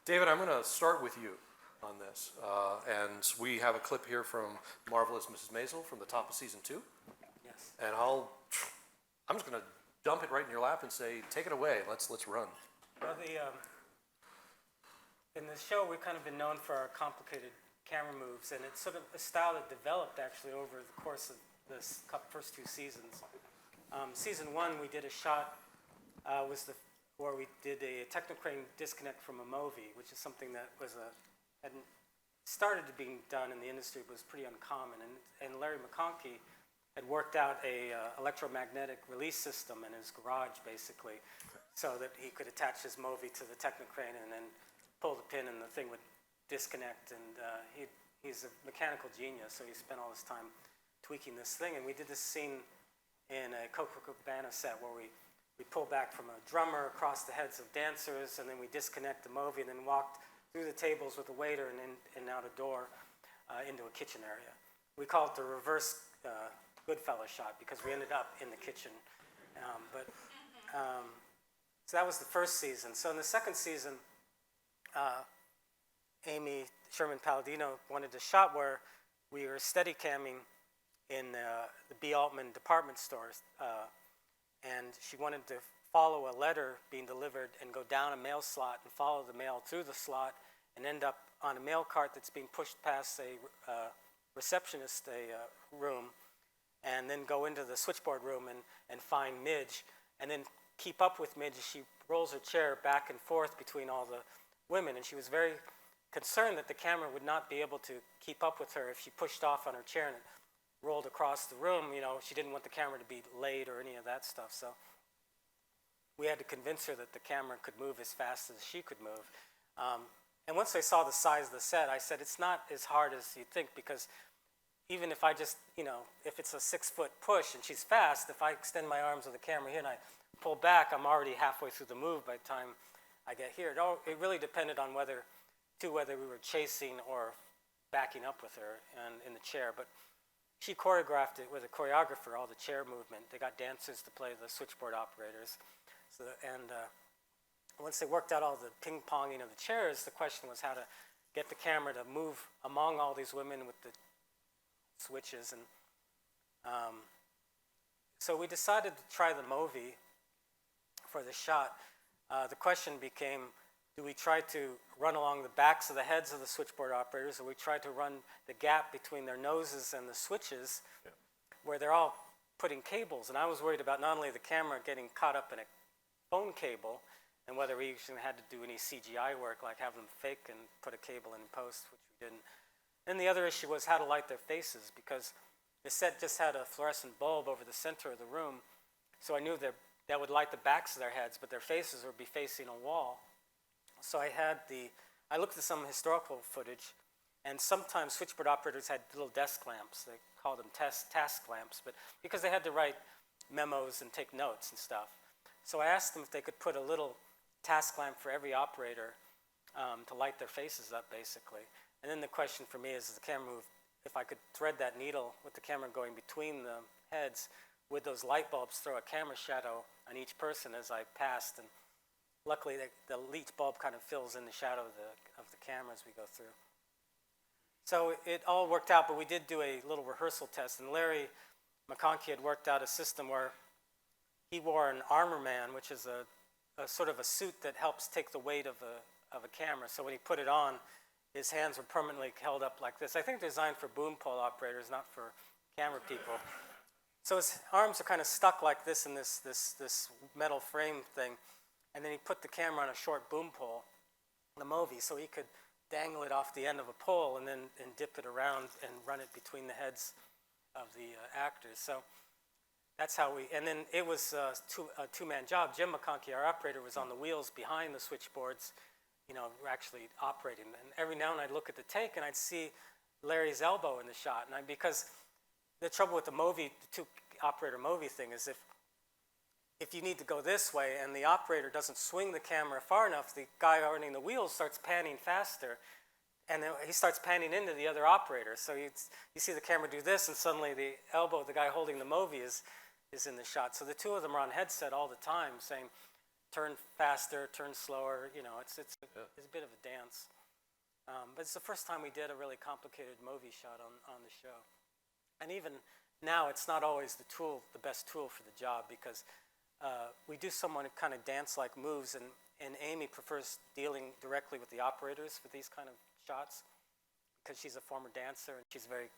David, I'm going to start with you on this. And we have a clip here from Marvelous Mrs. Maisel from the top of season 2. Yes. And I'm just going to dump it right in your lap and say, take it away. Let's run. Well, in the show, we've kind of been known for our complicated camera moves, and it's sort of a style that developed actually over the course of this first 2 seasons. Season 1, we did a shot where we did a technocrane disconnect from a movie, which is something that hadn't started to being done in the industry, but was pretty uncommon. And Larry McConkey had worked out a electromagnetic release system in his garage, basically, so that he could attach his movie to the technocrane and then pull the pin and the thing would disconnect. And he's a mechanical genius, so he spent all his time tweaking this thing. And we did this scene in a Copacabana set where we pull back from a drummer across the heads of dancers, and then we disconnect the movie and then walked through the tables with a waiter and out a door into a kitchen area. We call it the reverse Goodfellas shot because we ended up in the kitchen. So that was the first season. So in the second season, Amy Sherman-Palladino wanted a shot where we were steady camming in the B. Altman department stores. And she wanted to follow a letter being delivered and go down a mail slot and follow the mail through the slot and end up on a mail cart that's being pushed past a receptionist room, and then go into the switchboard room and find Midge, and then keep up with Midge as she rolls her chair back and forth between all the women. And she was very concerned that the camera would not be able to keep up with her if she pushed off on her chair and it rolled across the room. You know, she didn't want the camera to be late or any of that stuff. So we had to convince her that the camera could move as fast as she could move. And once I saw the size of the set, I said, it's not as hard as you think, because even if I just, if it's a 6-foot push and she's fast, if I extend my arms with the camera here and I pull back, I'm already halfway through the move by the time I get here. It really depended on whether we were chasing or backing up with her and in the chair. But she choreographed it with a choreographer, all the chair movement. They got dancers to play the switchboard operators. Once they worked out all the ping-ponging of the chairs, the question was how to get the camera to move among all these women with the switches. And so we decided to try the movie for the shot. The question became, do we try to run along the backs of the heads of the switchboard operators, or we try to run the gap between their noses and the switches, where they're all putting cables? And I was worried about not only the camera getting caught up in a phone cable, and whether we actually had to do any CGI work, like have them fake and put a cable in post, which we didn't. And the other issue was how to light their faces, because the set just had a fluorescent bulb over the center of the room, so I knew that would light the backs of their heads, but their faces would be facing a wall. So I looked at some historical footage, and sometimes switchboard operators had little desk lamps. They called them task lamps, but because they had to write memos and take notes and stuff. So I asked them if they could put a little task lamp for every operator to light their faces up, basically. And then the question for me is the camera move, if I could thread that needle with the camera going between the heads, would those light bulbs throw a camera shadow on each person as I passed? And luckily, the each bulb kind of fills in the shadow of the camera as we go through. So it all worked out, but we did do a little rehearsal test. And Larry McConkey had worked out a system where he wore an armor man, which is a sort of a suit that helps take the weight of a camera. So when he put it on, his hands were permanently held up like this. I think designed for boom pole operators, not for camera people. So his arms are kind of stuck like this in this metal frame thing. And then he put the camera on a short boom pole, the movie, so he could dangle it off the end of a pole and dip it around and run it between the heads of the actors. So that's how and then it was a two-man job. Jim McConkey, our operator, was on the wheels behind the switchboards, actually operating. And every now and then I'd look at the take and I'd see Larry's elbow in the shot. And because the trouble with the two-operator movie thing is if you need to go this way and the operator doesn't swing the camera far enough, the guy running the wheels starts panning faster, and then he starts panning into the other operator. So you see the camera do this, and suddenly the elbow of the guy holding the movie is in the shot. So the two of them are on headset all the time saying, turn faster, turn slower. You know, it's a bit of a dance. But it's the first time we did a really complicated movie shot on the show. And even now, it's not always the best tool for the job, because we do somewhat kind of dance-like moves, and Amy prefers dealing directly with the operators for these kind of shots, because she's a former dancer and she's very,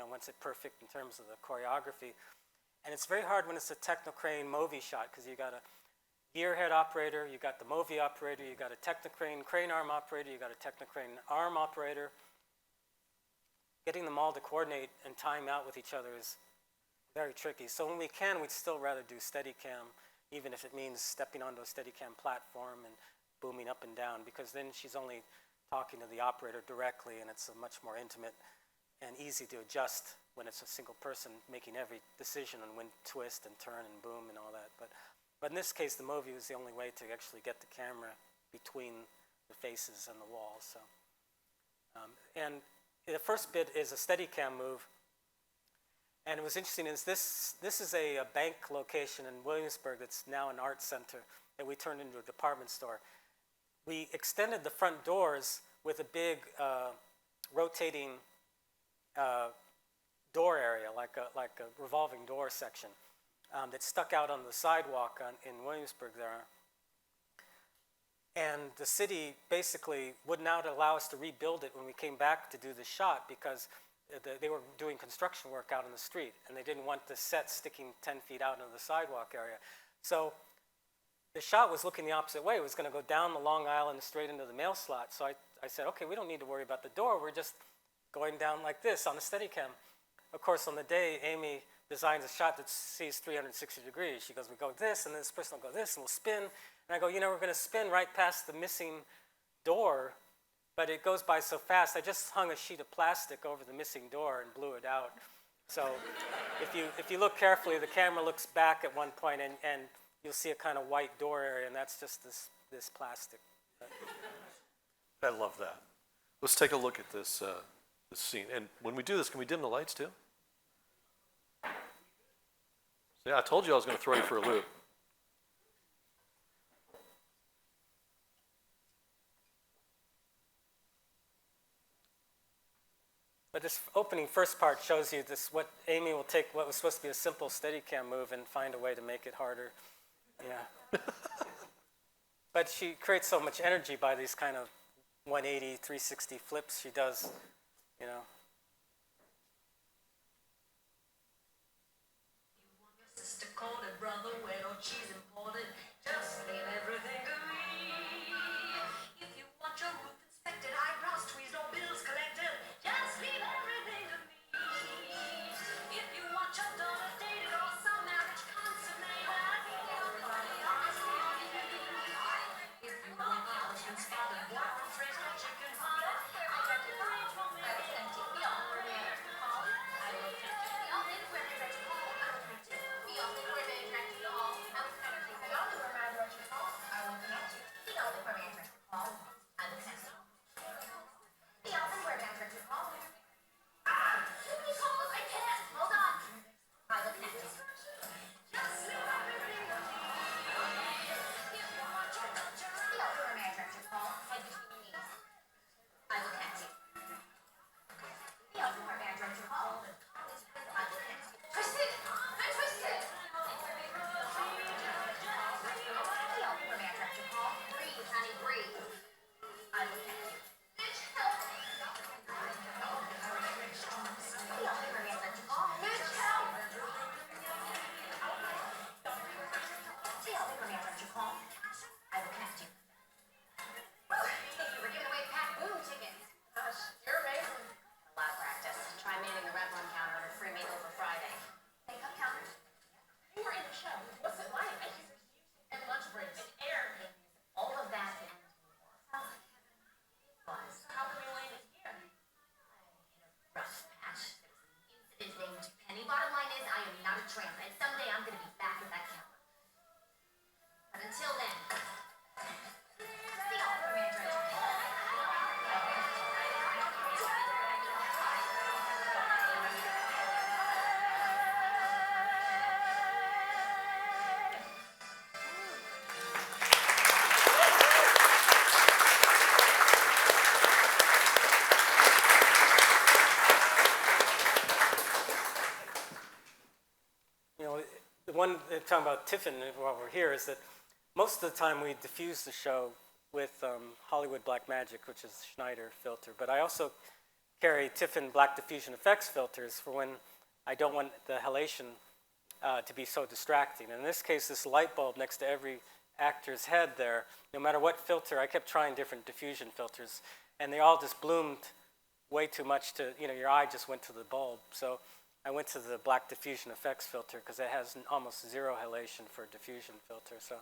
wants it perfect in terms of the choreography. And it's very hard when it's a technocrane movie shot, because you got a gearhead operator, you got the movie operator, you got a technocrane crane arm operator, you got a technocrane arm operator. Getting them all to coordinate and time out with each other is very tricky. So when we can, we'd still rather do Steadicam, even if it means stepping onto a Steadicam platform and booming up and down, because then she's only talking to the operator directly, and it's a much more intimate and easy to adjust when it's a single person making every decision on when to twist and turn and boom and all that. But in this case, the movie was the only way to actually get the camera between the faces and the walls. So, and the first bit is a Steadicam move. And it was interesting, is this is a bank location in Williamsburg that's now an art center that we turned into a department store. We extended the front doors with a big rotating door area, like a revolving door section that stuck out on the sidewalk in Williamsburg there. And the city basically would not allow us to rebuild it when we came back to do the shot, because they were doing construction work out in the street, and they didn't want the set sticking 10 feet out into the sidewalk area. So the shot was looking the opposite way. It was going to go down the long aisle and straight into the mail slot. So I said, okay, we don't need to worry about the door. We're just going down like this on the Steadicam. Of course, on the day, Amy designs a shot that sees 360 degrees. She goes, we go this, and this person will go this, and we'll spin. And I go, we're going to spin right past the missing door, but it goes by so fast. I just hung a sheet of plastic over the missing door and blew it out. So if you look carefully, the camera looks back at one point, and you'll see a kind of white door area, and that's just this plastic. I love that. Let's take a look at this scene. And when we do this, can we dim the lights too? Yeah, I told you I was going to throw you for a loop. But this opening first part shows you what Amy will take what was supposed to be a simple Steadicam move and find a way to make it harder. Yeah. But she creates so much energy by these kind of 180, 360 flips she does, You want your sister called it, brother, where no cheese imported, just leave everything to me. If you want your roof inspected, eyebrows tweezed, no bills collected, just leave everything to me. If you want your daughter dated or some marriage consummated, everybody else leave me. If you want your husband spotted, boyfriend fresh, no chicken potted, I got the range for me. one talking about Tiffen while we're here is that most of the time we diffuse the show with Hollywood Black Magic, which is Schneider filter, but I also carry Tiffen Black Diffusion Effects filters for when I don't want the halation to be so distracting. And in this case, this light bulb next to every actor's head there, no matter what filter, I kept trying different diffusion filters, and they all just bloomed way too much to, your eye just went to the bulb. So I went to the Black Diffusion Effects filter because it has almost zero halation for a diffusion filter. So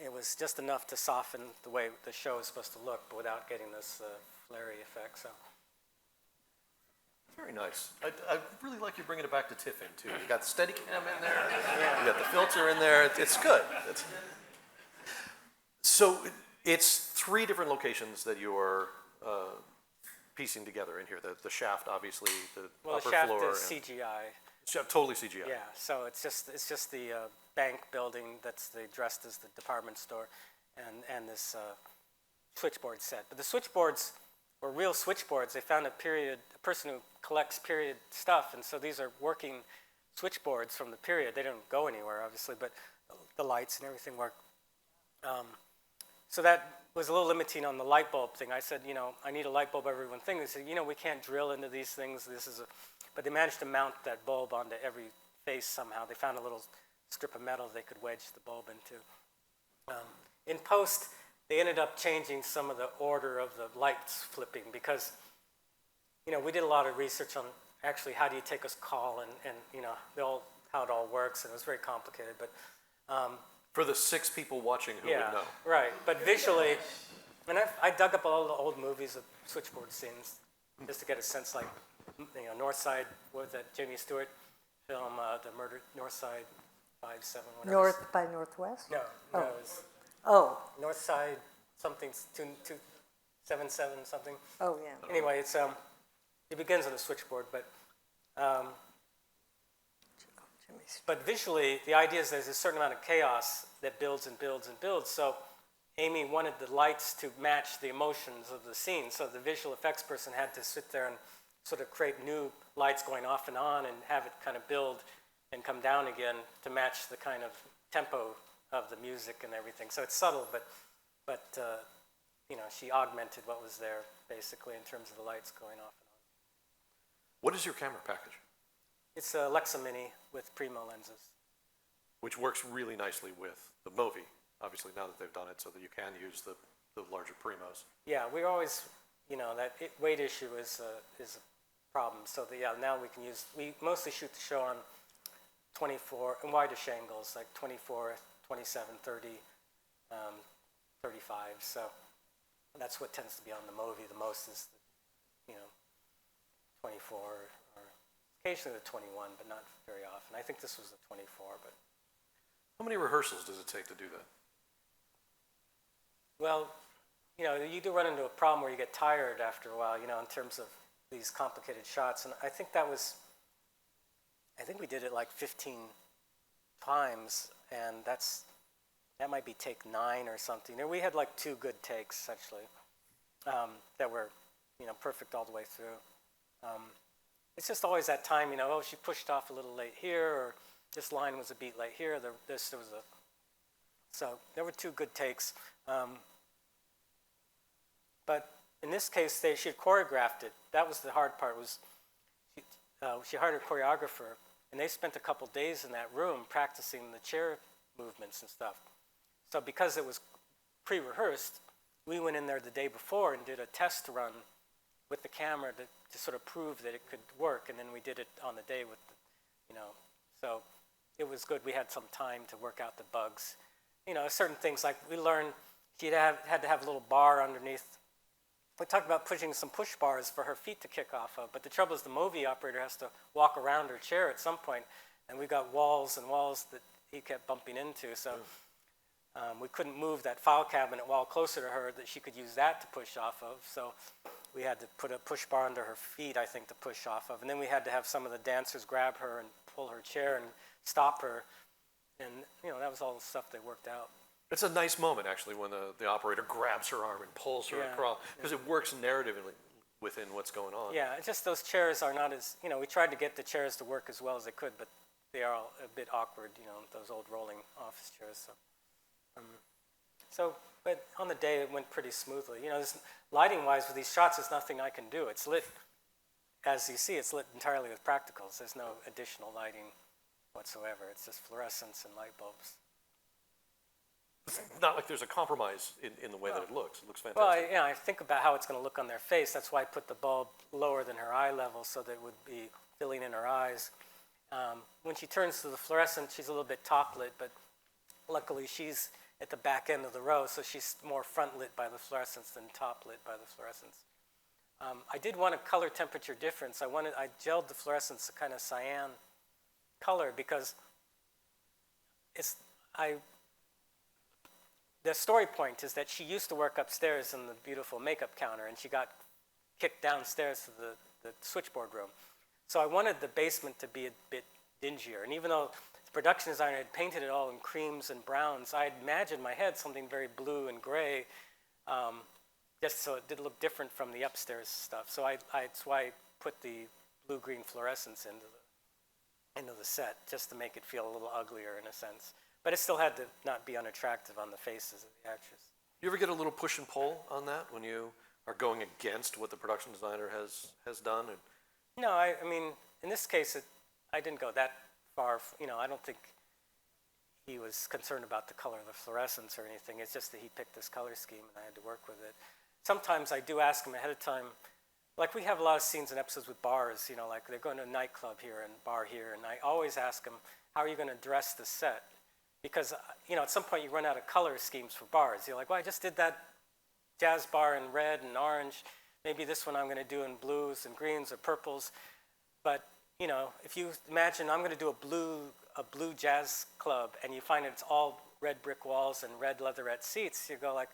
it was just enough to soften the way the show is supposed to look, but without getting this flary effect. So. Very nice. I really like you bringing it back to Tiffen, too. You got the Steadicam in there. Yeah. You got the filter in there. It's good. So it's 3 different locations that you're piecing together in here. The shaft, obviously, the upper shaft floor. Is CGI. Shaft, totally CGI. Yeah, so it's just the bank building that's dressed as the department store and this switchboard set. But the switchboards were real switchboards. They found a person who collects period stuff, and so these are working switchboards from the period. They don't go anywhere, obviously, but the lights and everything work. So that was a little limiting on the light bulb thing. I said, I need a light bulb every one thing. They said, we can't drill into these things. But they managed to mount that bulb onto every face somehow. They found a little strip of metal they could wedge the bulb into. In post, they ended up changing some of the order of the lights flipping because, we did a lot of research on actually how do you take a call and how it all works, and it was very complicated. But for the 6 people watching who would know. Right. But visually, and I dug up all the old movies of switchboard scenes just to get a sense, like, North Side, what was that, Jamie Stewart film, the murder, North Side 5-7, whatever. North by Northwest? No, Oh. it was Oh, North Side something, 277 something. oh, yeah. Anyway, it begins on a switchboard, but visually, the idea is there's a certain amount of chaos that builds and builds and builds. So Amy wanted the lights to match the emotions of the scene. So the visual effects person had to sit there and sort of create new lights going off and on and have it kind of build and come down again to match the kind of tempo of the music and everything. So it's subtle, but she augmented what was there basically in terms of the lights going off and on. What is your camera package? It's a Lexa Mini with Primo lenses. Which works really nicely with the Movi, obviously, now that they've done it so that you can use the larger Primos. Yeah, we always, that weight issue is a problem. So now we mostly shoot the show on 24 and wideish angles, like 24, 27, 30, 35. So that's what tends to be on the Movi the most is, 24 or occasionally the 21, but not very often. I think this was the 24, but. How many rehearsals does it take to do that? Well, you do run into a problem where you get tired after a while, in terms of these complicated shots. And I think we did it like 15 times, and that might be take 9 or something. We had like 2 good takes, actually, that were, perfect all the way through. It's just always that time, she pushed off a little late here, or this line was a beat late here. So there were 2 good takes. But in this case, she had choreographed it. That was the hard part. She hired a choreographer, and they spent a couple days in that room practicing the chair movements and stuff. So because it was pre-rehearsed, we went in there the day before and did a test run with the camera to sort of prove that it could work, and then we did it on the day with so it was good. We had some time to work out the bugs. Certain things like we learned she had to have a little bar underneath. We talked about pushing some push bars for her feet to kick off of, but the trouble is the Movi operator has to walk around her chair at some point, and we got walls and walls that he kept bumping into, so we couldn't move that file cabinet wall closer to her that she could use that to push off of, so we had to put a push bar under her feet, I think, to push off of, and then we had to have some of the dancers grab her and pull her chair and stop her, and that was all the stuff they worked out. It's a nice moment, actually, when the operator grabs her arm and pulls her across, because it works narratively within what's going on. Yeah, it's just those chairs are not as, we tried to get the chairs to work as well as they could, but they are all a bit awkward, those old rolling office chairs. But on the day it went pretty smoothly. Lighting-wise with these shots, there's nothing I can do. It's lit, as you see, it's lit entirely with practicals. There's no additional lighting whatsoever. It's just fluorescence and light bulbs. It's not like there's a compromise in the way that it looks. It looks fantastic. Well, I think about how it's going to look on their face. That's why I put the bulb lower than her eye level so that it would be filling in her eyes. When she turns to the fluorescent, she's a little bit top lit, but luckily she's at the back end of the row, so she's more front lit by the fluorescence than top lit by the fluorescence. I did want a color temperature difference. I gelled the fluorescence a kind of cyan color because the story point is that she used to work upstairs in the beautiful makeup counter, and she got kicked downstairs to the switchboard room. So I wanted the basement to be a bit dingier, and even though the production designer had painted it all in creams and browns, I had imagined in my head something very blue and gray, just so it did look different from the upstairs stuff. So that's why I put the blue-green fluorescence into the set, just to make it feel a little uglier in a sense. But it still had to not be unattractive on the faces of the actors. You ever get a little push and pull on that when you are going against what the production designer has done? No, I mean, in this case, I didn't go that far. I don't think he was concerned about the color of the fluorescence or anything. It's just that he picked this color scheme, and I had to work with it. Sometimes I do ask him ahead of time. Like we have a lot of scenes and episodes with bars, like they're going to a nightclub here and bar here, and I always ask him, how are you going to dress the set? Because, at some point you run out of color schemes for bars. You're like, well, I just did that jazz bar in red and orange. Maybe this one I'm going to do in blues and greens or purples. But, if you imagine I'm going to do a blue jazz club and you find it's all red brick walls and red leatherette seats, you go like,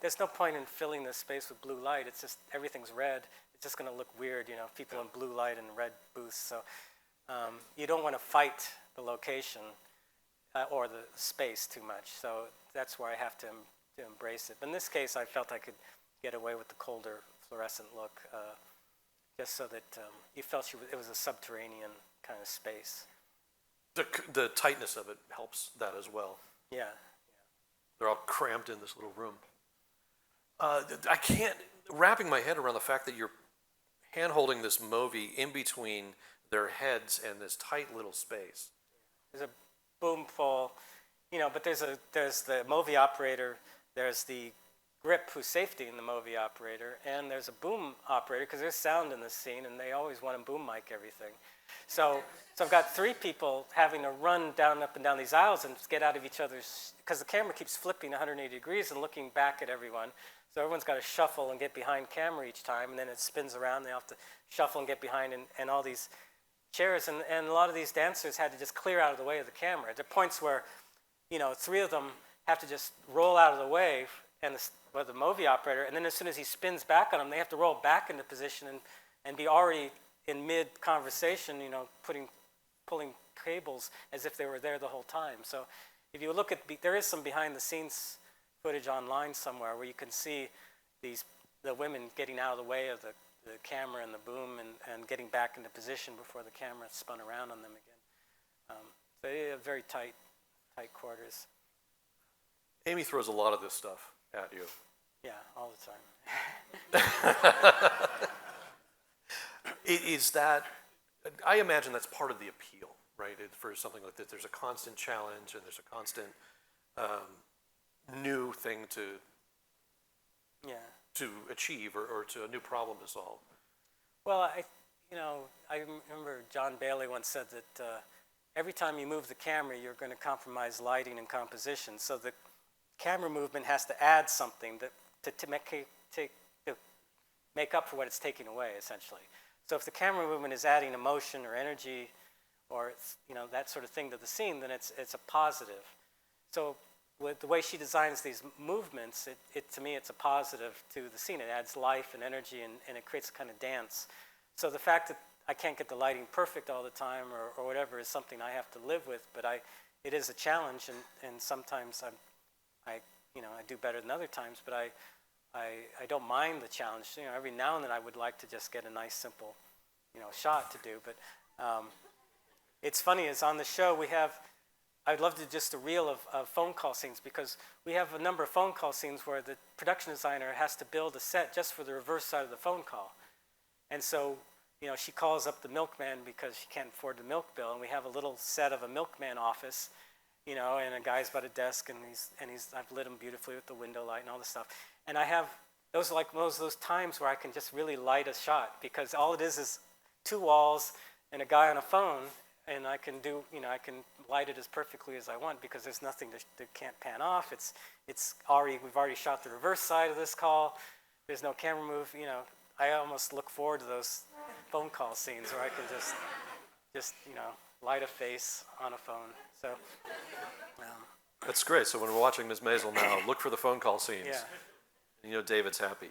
there's no point in filling this space with blue light. It's just, everything's red. It's just going to look weird, people in blue light and red booths. So you don't want to fight the location or the space too much. So that's where I have to embrace it. But in this case, I felt I could get away with the colder fluorescent look, just so that you felt it was a subterranean kind of space. The tightness of it helps that as well. Yeah. They're all cramped in this little room. I can't, wrapping my head around the fact that you're hand-holding this movie in between their heads and this tight little space. There's a boom pole, but there's the movie operator, there's the grip who's safety in the movie operator, and there's a boom operator because there's sound in this scene and they always want to boom mic everything. So I've got three people having to run up and down these aisles and get out of each other's, because the camera keeps flipping 180 degrees and looking back at everyone. So everyone's got to shuffle and get behind camera each time, and then it spins around. They have to shuffle and get behind, and all these chairs, and a lot of these dancers had to just clear out of the way of the camera. There are points where, three of them have to just roll out of the way, and the movie operator, and then as soon as he spins back on them, they have to roll back into position and be already in mid-conversation, pulling cables as if they were there the whole time. So if you look at, there is some behind-the-scenes footage online somewhere where you can see the women getting out of the way of the camera and the boom and getting back into position before the camera spun around on them again. So they have very tight quarters. Amy throws a lot of this stuff at you. Yeah, all the time. Is that, I imagine that's part of the appeal, right? For something like this, there's a constant challenge and there's a constant new thing to achieve or to a new problem to solve. Well, I remember John Bailey once said that every time you move the camera, you're going to compromise lighting and composition. So the camera movement has to add something to make up for what it's taking away, essentially. So if the camera movement is adding emotion or energy or that sort of thing to the scene, then it's a positive. So with the way she designs these movements, to me, it's a positive to the scene. It adds life and energy, and it creates a kind of dance. So the fact that I can't get the lighting perfect all the time or whatever is something I have to live with, but it is a challenge, and sometimes I do better than other times, but I don't mind the challenge. Every now and then I would like to just get a nice, simple, shot to do, but it's funny, is on the show we have, I'd love to just a reel of phone call scenes, because we have a number of phone call scenes where the production designer has to build a set just for the reverse side of the phone call. And so, you know, she calls up the milkman because she can't afford the milk bill, and we have a little set of a milkman office, you know, and a guy's by a desk, and I've lit him beautifully with the window light and all this stuff. And I have, those are like those times where I can just really light a shot, because all it is 2 walls and a guy on a phone, and I can do, you know, I can light it as perfectly as I want, because there's nothing that can't pan off. It's already, we've already shot the reverse side of this call. There's no camera move, you know. I almost look forward to those phone call scenes where I can just you know, light a face on a phone. So That's great. So when we're watching Ms. Maisel now, look for the phone call scenes. yeah, You know David's happy.